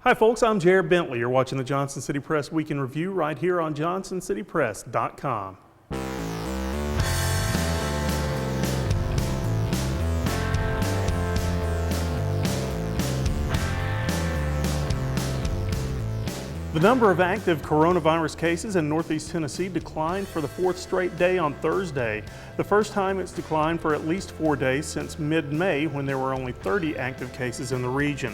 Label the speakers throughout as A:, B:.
A: Hi folks, I'm Jared Bentley. You're watching the Johnson City Press Week in Review right here on johnsоncitypress.com. The number of active coronavirus cases in Northeast Tennessee declined for the fourth straight day on Thursday, the first time it's declined for at least 4 days since mid-May when there were only 30 active cases in the region.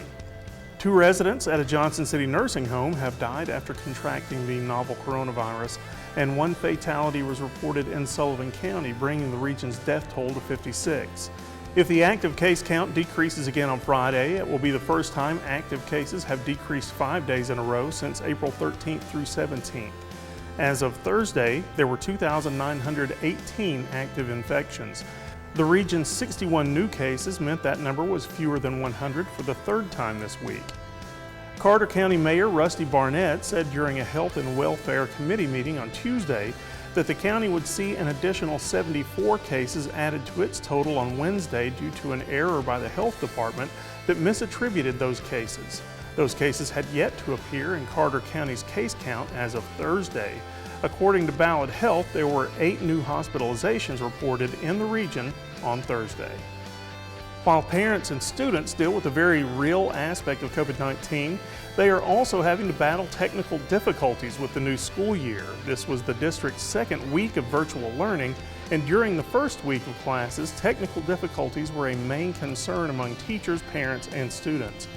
A: 2 residents at a Johnson City nursing home have died after contracting the novel coronavirus, and 1 fatality was reported in Sullivan County, bringing the region's death toll to 56. If the active case count decreases again on Friday, it will be the first time active cases have decreased 5 days in a row since April 13th through 17th. As of Thursday, there were 2,918 active infections. The region's 61 new cases meant that number was fewer than 100 for the 3rd time this week. Carter County Mayor Rusty Barnett said during a Health and Welfare Committee meeting on Tuesday that the county would see an additional 74 cases added to its total on Wednesday due to an error by the health department that misattributed those cases. Those cases had yet to appear in Carter County's case count as of Thursday. According to Ballad Health, there were 8 new hospitalizations reported in the region on Thursday. While parents and students deal with a very real aspect of COVID-19, they are also having to battle technical difficulties with the new school year. This was the district's 2nd week of virtual learning, and during the first week of classes, technical difficulties were a main concern among teachers, parents, and students.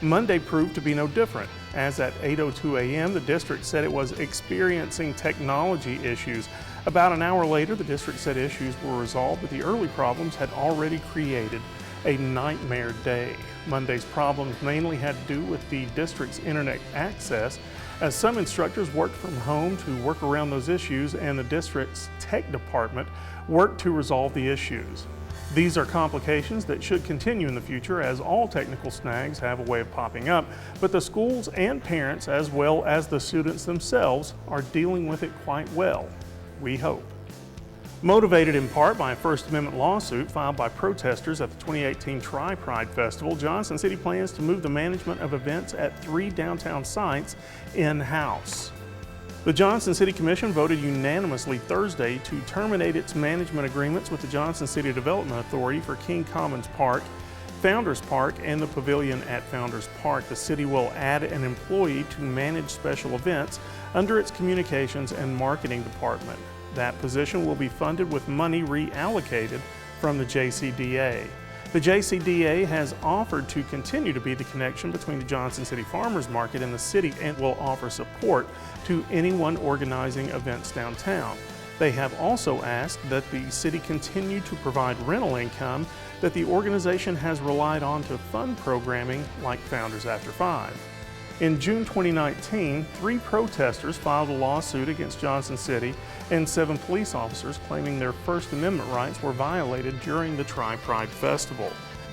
A: Monday proved to be no different, as at 8:02 a.m. the district said it was experiencing technology issues. About an hour later, the district said issues were resolved, but the early problems had already created a nightmare day. Monday's problems mainly had to do with the district's internet access, as some instructors worked from home to work around those issues, and the district's tech department worked to resolve the issues. These are complications that should continue in the future, as all technical snags have a way of popping up, but the schools and parents, as well as the students themselves, are dealing with it quite well, we hope. Motivated in part by a First Amendment lawsuit filed by protesters at the 2018 Tri-Pride Festival, Johnson City plans to move the management of events at 3 downtown sites in-house. The Johnson City Commission voted unanimously Thursday to terminate its management agreements with the Johnson City Development Authority for King Commons Park, Founders Park, and the Pavilion at Founders Park. The city will add an employee to manage special events under its Communications and Marketing Department. That position will be funded with money reallocated from the JCDA. The JCDA has offered to continue to be the connection between the Johnson City Farmers Market and the city, and will offer support to anyone organizing events downtown. They have also asked that the city continue to provide rental income that the organization has relied on to fund programming like Founders After 5. In June 2019, 3 protesters filed a lawsuit against Johnson City and 7 police officers claiming their First Amendment rights were violated during the Tri-Pride Festival.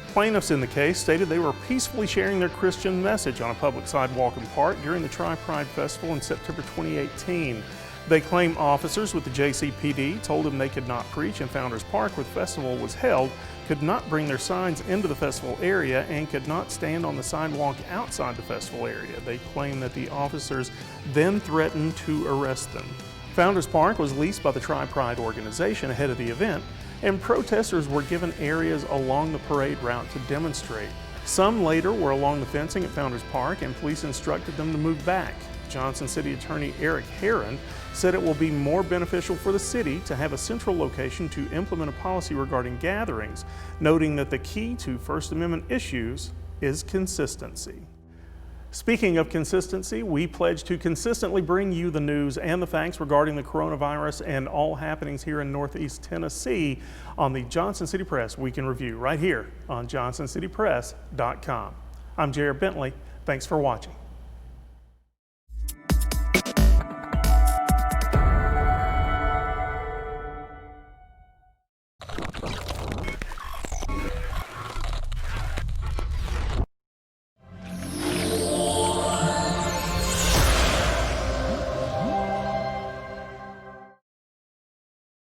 A: Plaintiffs in the case stated they were peacefully sharing their Christian message on a public sidewalk and park during the Tri-Pride Festival in September 2018. They claim officers with the JCPD told them they could not preach in Founders Park where the festival was held, could not bring their signs into the festival area, and could not stand on the sidewalk outside the festival area. They claim that the officers then threatened to arrest them. Founders Park was leased by the Tri-Pride organization ahead of the event, and protesters were given areas along the parade route to demonstrate. Some later were along the fencing at Founders Park, and police instructed them to move back. Johnson City Attorney Eric Herron said it will be more beneficial for the city to have a central location to implement a policy regarding gatherings, noting that the key to First Amendment issues is consistency. Speaking of consistency, we pledge to consistently bring you the news and the facts regarding the coronavirus and all happenings here in Northeast Tennessee on the Johnson City Press Week in Review right here on johnsоncitypress.com. I'm Jared Bentley. Thanks for watching.